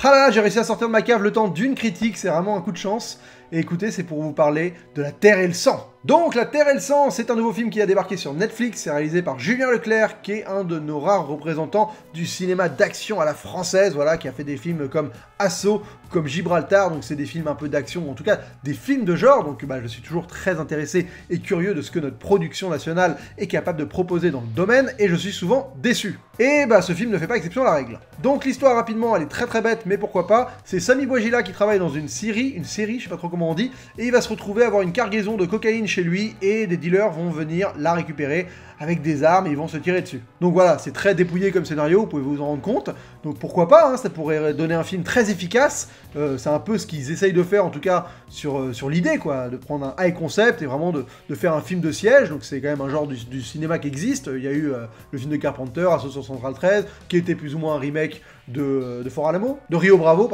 Ah là là, j'ai réussi à sortir de ma cave le temps d'une critique, c'est vraiment un coup de chance. Et écoutez, c'est pour vous parler de La Terre et le Sang. Donc, La Terre et le Sang, c'est un nouveau film qui a débarqué sur Netflix, c'est réalisé par Julien Leclerc, qui est un de nos rares représentants du cinéma d'action à la française, voilà, qui a fait des films comme Assaut, comme Gibraltar, donc c'est des films un peu d'action, ou en tout cas des films de genre, donc je suis toujours très intéressé et curieux de ce que notre production nationale est capable de proposer dans le domaine, et je suis souvent déçu. Et ce film ne fait pas exception à la règle. Donc l'histoire, rapidement, elle est très très bête, mais pourquoi pas, c'est Sami Bouajila qui travaille dans une série, je sais pas trop comment on dit, et il va se retrouver à avoir une cargaison de cocaïne chez lui, et des dealers vont venir la récupérer avec des armes et ils vont se tirer dessus. Donc voilà, c'est très dépouillé comme scénario, vous pouvez vous en rendre compte, donc pourquoi pas, hein, ça pourrait donner un film très efficace, c'est un peu ce qu'ils essayent de faire en tout cas sur l'idée, quoi, de prendre un high concept et vraiment de faire un film de siège, donc c'est quand même un genre du cinéma qui existe, il y a eu le film de Carpenter, Assaut sur Central 13, qui était plus ou moins un remake de Fort Alamo, de Rio Bravo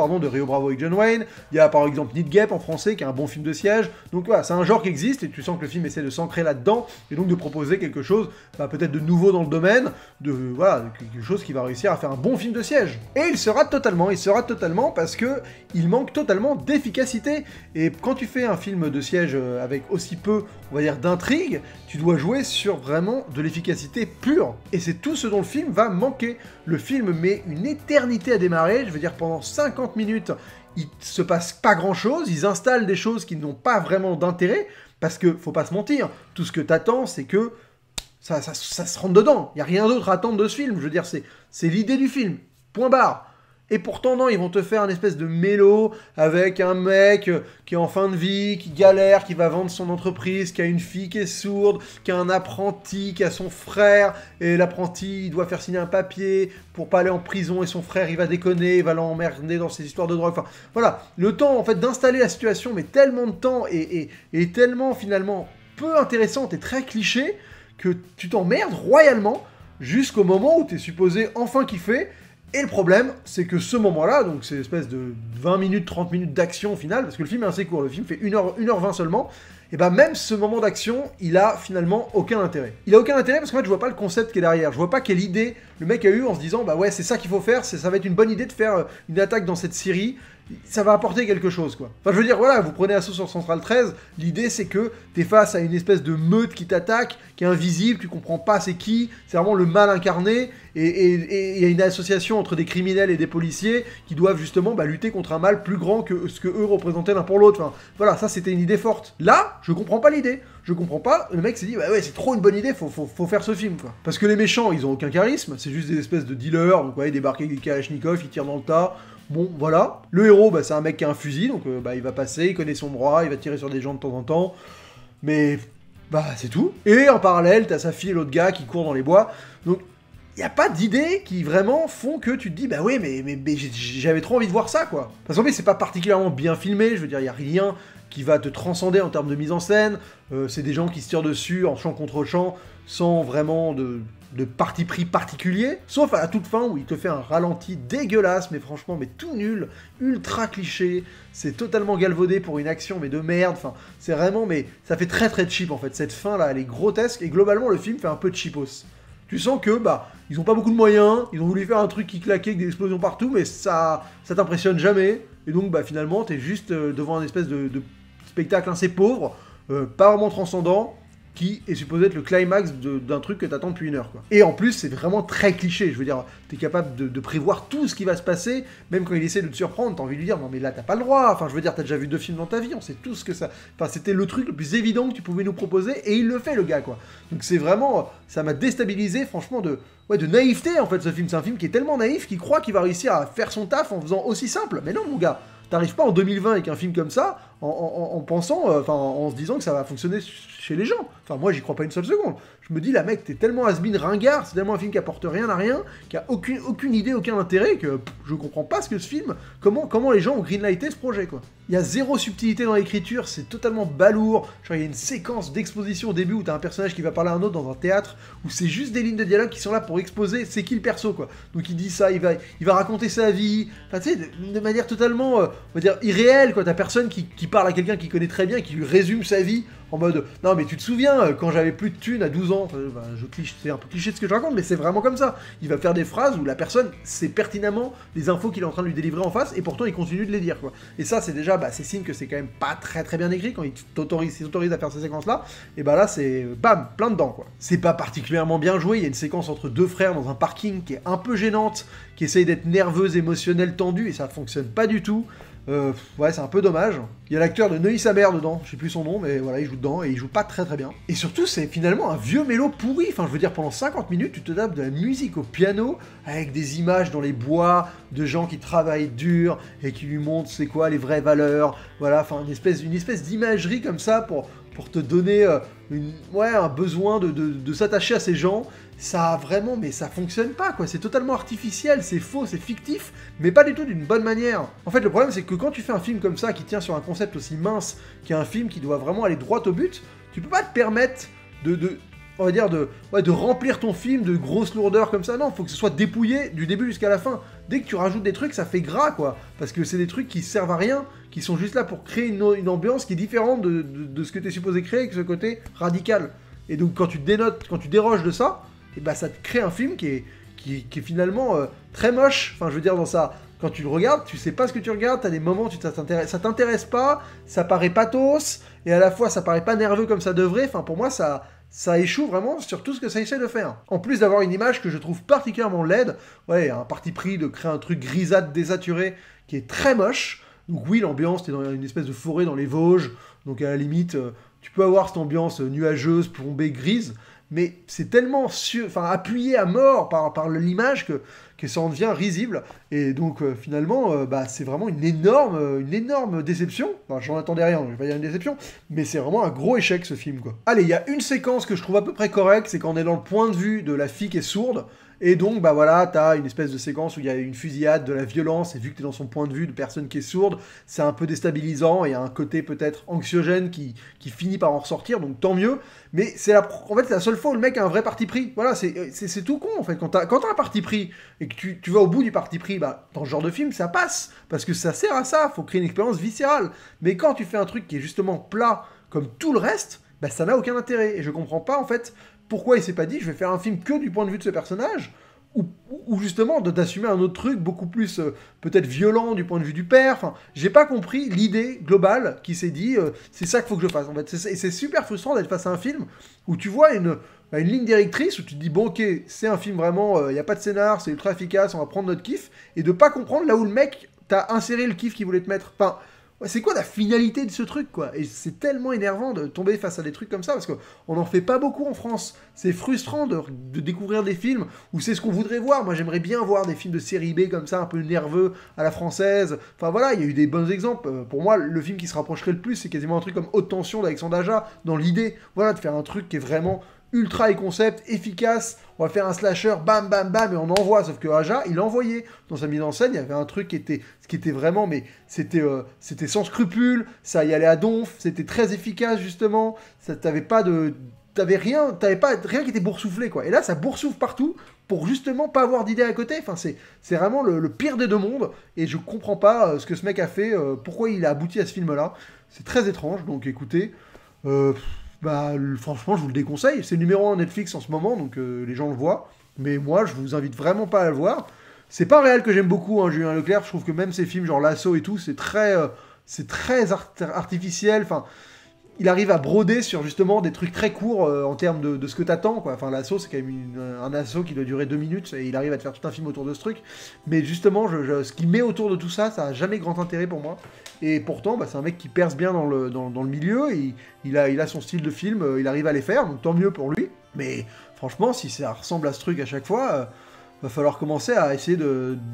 avec John Wayne, il y a par exemple Need Gap en français qui est un bon film de siège, donc voilà, c'est un genre qui existe et tu sens que le film essaie de s'ancrer là-dedans et donc de proposer quelque chose peut-être de nouveau dans le domaine, quelque chose qui va réussir à faire un bon film de siège. Et il se rate totalement parce que il manque totalement d'efficacité, et quand tu fais un film de siège avec aussi peu, on va dire, d'intrigue, tu dois jouer sur vraiment de l'efficacité pure, et c'est tout ce dont le film va manquer. Le film met une éternité à démarrer, je veux dire pendant 50 minutes, il se passe pas grand chose, ils installent des choses qui n'ont pas vraiment d'intérêt, parce que, faut pas se mentir, tout ce que t'attends, c'est que ça se rentre dedans, il n'y a rien d'autre à attendre de ce film, je veux dire, c'est l'idée du film, point barre. Et pourtant, non, ils vont te faire une espèce de mélo avec un mec qui est en fin de vie, qui galère, qui va vendre son entreprise, qui a une fille qui est sourde, qui a un apprenti, qui a son frère, et l'apprenti, il doit faire signer un papier pour pas aller en prison, et son frère, il va déconner, il va l'emmerder dans ses histoires de drogue, enfin, voilà. Le temps, en fait, d'installer la situation, mais tellement de temps, et tellement, finalement, peu intéressante et très cliché, que tu t'emmerdes royalement, jusqu'au moment où t'es supposé enfin kiffer. Et le problème, c'est que ce moment-là, donc c'est une espèce de 20 minutes, 30 minutes d'action au final, parce que le film est assez court, le film fait 1h20 seulement, et même ce moment d'action, il a finalement aucun intérêt. Il a aucun intérêt parce qu'en fait, je vois pas le concept qui est derrière, je vois pas quelle idée le mec a eu en se disant, ouais, c'est ça qu'il faut faire, ça va être une bonne idée de faire une attaque dans cette série, ça va apporter quelque chose, quoi. Enfin, je veux dire, voilà, vous prenez Assaut sur Central 13, l'idée c'est que t'es face à une espèce de meute qui t'attaque, qui est invisible, tu comprends pas c'est qui, c'est vraiment le mal incarné, et il y a une association entre des criminels et des policiers qui doivent justement lutter contre un mal plus grand que ce que eux représentaient l'un pour l'autre. Enfin, voilà, ça c'était une idée forte. Là, je comprends pas l'idée. Je comprends pas, le mec s'est dit, ouais, c'est trop une bonne idée, faut faire ce film, quoi. Parce que les méchants, ils ont aucun charisme, c'est juste des espèces de dealers, donc ouais, ils débarquent avec des Kalachnikov, ils tirent dans le tas. Bon, voilà. Le héros, c'est un mec qui a un fusil, donc il va passer, il connaît son droit, il va tirer sur des gens de temps en temps. Mais, c'est tout. Et en parallèle, t'as sa fille et l'autre gars qui courent dans les bois. Donc, il n'y a pas d'idées qui vraiment font que tu te dis, oui, mais j'avais trop envie de voir ça, quoi. Parce qu'en fait, c'est pas particulièrement bien filmé, je veux dire, il n'y a rien qui va te transcender en termes de mise en scène. C'est des gens qui se tirent dessus en champ contre champ, sans vraiment de parti pris particulier, sauf à la toute fin où il te fait un ralenti dégueulasse, mais franchement, tout nul, ultra cliché, c'est totalement galvaudé pour une action, mais de merde, enfin, c'est vraiment, mais ça fait très très cheap en fait, cette fin là, elle est grotesque, et globalement le film fait un peu cheapos. Tu sens que, ils ont pas beaucoup de moyens, ils ont voulu faire un truc qui claquait avec des explosions partout, mais ça t'impressionne jamais, et donc finalement t'es juste devant un espèce de spectacle assez pauvre, pas vraiment transcendant, qui est supposé être le climax d'un truc que t'attends depuis 1 heure, quoi. Et en plus, c'est vraiment très cliché, je veux dire, t'es capable de prévoir tout ce qui va se passer, même quand il essaie de te surprendre, t'as envie de lui dire, non mais là t'as pas le droit, enfin je veux dire, t'as déjà vu 2 films dans ta vie, on sait tout ce que ça... Enfin, c'était le truc le plus évident que tu pouvais nous proposer, et il le fait, le gars, quoi. Donc c'est vraiment... Ça m'a déstabilisé, franchement, de naïveté, en fait, ce film. C'est un film qui est tellement naïf qu'il croit qu'il va réussir à faire son taf en faisant aussi simple. Mais non, mon gars, t'arrives pas en 2020 avec un film comme ça, en pensant, en se disant que ça va fonctionner chez les gens. Enfin, moi, j'y crois pas une seule seconde. Je me dis, là, mec, t'es tellement has-been ringard, c'est tellement un film qui apporte rien à rien, qui a aucune idée, aucun intérêt, que je comprends pas ce que ce film, comment les gens ont greenlighté ce projet, quoi. Il y a zéro subtilité dans l'écriture, c'est totalement balourd. Genre, il y a une séquence d'exposition au début où t'as un personnage qui va parler à un autre dans un théâtre, où c'est juste des lignes de dialogue qui sont là pour exposer c'est qui le perso, quoi. Donc il dit ça, il va raconter sa vie, enfin, tu sais, de manière totalement, on va dire, irréelle, quoi. T'as personne qui parle à quelqu'un qui connaît très bien, qui lui résume sa vie En mode, non mais tu te souviens, quand j'avais plus de thunes à 12 ans, bah, c'est un peu cliché de ce que je raconte, mais c'est vraiment comme ça. Il va faire des phrases où la personne sait pertinemment les infos qu'il est en train de lui délivrer en face, et pourtant il continue de les dire, quoi. Et ça, c'est déjà, bah, c'est signe que c'est quand même pas très très bien écrit, quand il s'autorise à faire ces séquences-là, et bah là, c'est, bam, plein dedans, quoi. C'est pas particulièrement bien joué, il y a une séquence entre deux frères dans un parking qui est un peu gênante, qui essaye d'être nerveuse, émotionnelle, tendue, et ça fonctionne pas du tout. Ouais, c'est un peu dommage. Il y a l'acteur de Neuilly sa mère dedans, je sais plus son nom, mais voilà, il joue dedans, et il joue pas très très bien. Et surtout, c'est finalement un vieux mélo pourri, enfin je veux dire, pendant 50 minutes, tu te tapes de la musique au piano, avec des images dans les bois, de gens qui travaillent dur, et qui lui montrent c'est quoi les vraies valeurs, voilà, enfin une espèce d'imagerie comme ça, pour te donner un besoin de s'attacher à ces gens. Ça a vraiment, mais ça fonctionne pas, quoi. C'est totalement artificiel, c'est faux, c'est fictif, mais pas du tout d'une bonne manière. En fait, le problème, c'est que quand tu fais un film comme ça, qui tient sur un concept aussi mince, qui est un film qui doit vraiment aller droit au but, tu peux pas te permettre on va dire, de remplir ton film de grosses lourdeurs comme ça. Non, faut que ce soit dépouillé du début jusqu'à la fin. Dès que tu rajoutes des trucs, ça fait gras, quoi. Parce que c'est des trucs qui servent à rien, qui sont juste là pour créer une ambiance qui est différente de ce que tu es supposé créer, avec ce côté radical. Et donc, quand tu déroges de ça, et bah ça te crée un film qui est finalement très moche. Enfin, je veux dire, quand tu le regardes, tu sais pas ce que tu regardes, t'as des moments où ça t'intéresse pas, ça paraît pathos, et à la fois ça paraît pas nerveux comme ça devrait. Enfin, pour moi, ça échoue vraiment sur tout ce que ça essaie de faire. En plus d'avoir une image que je trouve particulièrement laide, ouais, un parti pris de créer un truc grisâtre, désaturé, qui est très moche. Donc oui, l'ambiance, t'es dans une espèce de forêt dans les Vosges, donc à la limite, tu peux avoir cette ambiance nuageuse, plombée, grise, mais c'est tellement appuyé à mort par l'image que ça en devient risible. Et donc finalement, bah, c'est vraiment une énorme déception. Enfin, j'en attendais rien, je vais pas dire une déception, mais c'est vraiment un gros échec ce film, quoi. Allez, il y a une séquence que je trouve à peu près correcte, c'est quand on est dans le point de vue de la fille qui est sourde. Et donc, bah voilà, t'as une espèce de séquence où il y a une fusillade, de la violence, et vu que t'es dans son point de vue de personne qui est sourde, c'est un peu déstabilisant, et il y a un côté peut-être anxiogène qui finit par en ressortir, donc tant mieux. Mais c'est en fait, c'est la seule fois où le mec a un vrai parti pris. Voilà, c'est tout con, en fait. Quand t'as un parti pris, et que tu vas au bout du parti pris, bah, dans ce genre de film, ça passe, parce que ça sert à ça, faut créer une expérience viscérale. Mais quand tu fais un truc qui est justement plat, comme tout le reste, bah, ça n'a aucun intérêt, et je comprends pas, en fait, pourquoi il s'est pas dit, je vais faire un film que du point de vue de ce personnage, ou justement d'assumer un autre truc beaucoup plus peut-être violent du point de vue du père. Enfin, j'ai pas compris l'idée globale qui s'est dit, c'est ça qu'il faut que je fasse. En fait, et c'est super frustrant d'être face à un film où tu vois une ligne directrice où tu te dis, bon ok, c'est un film vraiment, y a pas de scénar, c'est ultra efficace, on va prendre notre kiff, et de pas comprendre là où le mec t'a inséré le kiff qu'il voulait te mettre. Enfin, c'est quoi la finalité de ce truc, quoi? Et c'est tellement énervant de tomber face à des trucs comme ça, parce qu'on n'en fait pas beaucoup en France. C'est frustrant de découvrir des films où c'est ce qu'on voudrait voir. Moi, j'aimerais bien voir des films de série B comme ça, un peu nerveux, à la française. Enfin voilà, il y a eu des bons exemples. Pour moi, le film qui se rapprocherait le plus, c'est quasiment un truc comme Haute Tension d'Alexandre Aja, dans l'idée, voilà, de faire un truc qui est vraiment ultra et concept, efficace, on va faire un slasher, bam, bam, bam, et on envoie, sauf que Aja, il envoyait. Dans sa mise en scène, il y avait un truc qui était vraiment, mais c'était sans scrupule, ça y allait à donf, c'était très efficace, justement, t'avais rien qui était boursouflé, quoi. Et là, ça boursoufle partout, pour justement pas avoir d'idée à côté. Enfin, c'est vraiment le pire des deux mondes, et je comprends pas ce que ce mec a fait, pourquoi il a abouti à ce film-là. C'est très étrange, donc écoutez... Bah, franchement, je vous le déconseille. C'est le numéro 1 Netflix en ce moment, donc les gens le voient. Mais moi, je vous invite vraiment pas à le voir. C'est pas un réel que j'aime beaucoup, hein, Julien Leclerc. Je trouve que même ses films, genre L'Assaut et tout, c'est très artificiel. Enfin, il arrive à broder sur justement des trucs très courts en termes de ce que t'attends, quoi. Enfin, L'Assaut, c'est quand même un assaut qui doit durer 2 minutes, et il arrive à te faire tout un film autour de ce truc. Mais justement, ce qu'il met autour de tout ça, ça a jamais grand intérêt pour moi. Et pourtant, bah, c'est un mec qui perce bien dans le milieu, et il a son style de film, il arrive à les faire, donc tant mieux pour lui. Mais franchement, si ça ressemble à ce truc à chaque fois, va falloir commencer à essayer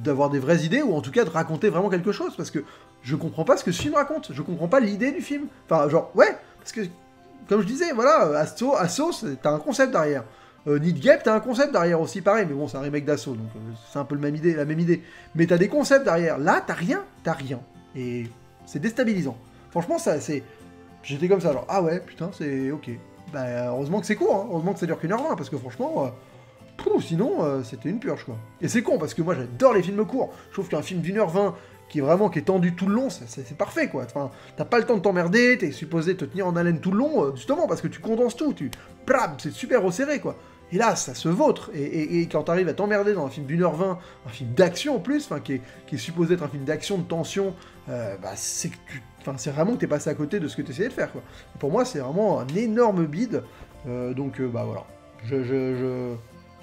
d'avoir des vraies idées, ou en tout cas de raconter vraiment quelque chose, parce que je comprends pas ce que ce film raconte, je comprends pas l'idée du film. Enfin, genre, ouais, parce que, comme je disais, voilà, Assaut, t'as un concept derrière. Need Gap, t'as un concept derrière aussi, pareil, mais bon, c'est un remake d'Assaut, donc c'est un peu la même idée. Mais t'as des concepts derrière. Là, t'as rien. Et c'est déstabilisant. Franchement, j'étais comme ça, genre, ah ouais, putain, c'est ok. Bah, heureusement que c'est court, hein. Heureusement que ça dure qu'1h20, parce que franchement, sinon, c'était une purge, quoi. Et c'est con, parce que moi, j'adore les films courts. Je trouve qu'un film d'1h20 qui est tendu tout le long, c'est parfait, quoi. Enfin, t'as pas le temps de t'emmerder, t'es supposé te tenir en haleine tout le long, justement, parce que tu condenses tout, c'est super resserré, quoi. Et là, ça se vautre, et quand t'arrives à t'emmerder dans un film d'1h20, un film d'action en plus, enfin, qui est supposé être un film d'action, de tension, c'est que c'est vraiment que t'es passé à côté de ce que t'essayais de faire, quoi. Et pour moi, c'est vraiment un énorme bide, voilà.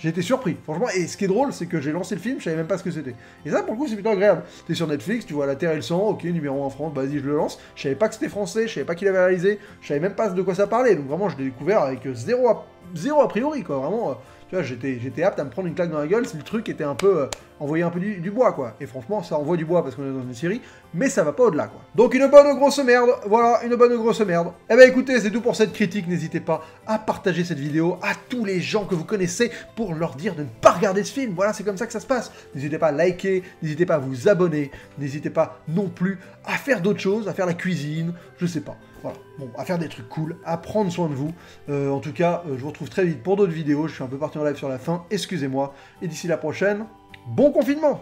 J'ai été surpris, franchement, et ce qui est drôle, c'est que j'ai lancé le film, je savais même pas ce que c'était. Et ça, pour le coup, c'est plutôt agréable. T'es sur Netflix, tu vois La Terre et le sang, ok, numéro 1 en France, vas-y, je le lance. Je savais pas que c'était français, je savais pas qui l'avait réalisé, je savais même pas de quoi ça parlait, donc vraiment, je l'ai découvert avec zéro a priori, quoi, vraiment. Tu vois, j'étais apte à me prendre une claque dans la gueule si le truc était un peu... envoyer un peu du bois, quoi. Et franchement, ça envoie du bois parce qu'on est dans une série, mais ça va pas au-delà, quoi. Donc une bonne grosse merde, voilà, une bonne grosse merde. Eh ben écoutez, c'est tout pour cette critique, n'hésitez pas à partager cette vidéo à tous les gens que vous connaissez pour leur dire de ne pas regarder ce film, voilà, c'est comme ça que ça se passe. N'hésitez pas à liker, n'hésitez pas à vous abonner, n'hésitez pas non plus à faire d'autres choses, à faire la cuisine, je sais pas. Voilà, bon, à faire des trucs cool, à prendre soin de vous. En tout cas, je vous retrouve très vite pour d'autres vidéos. Je suis un peu parti en live sur la fin, excusez-moi. Et d'ici la prochaine, bon confinement!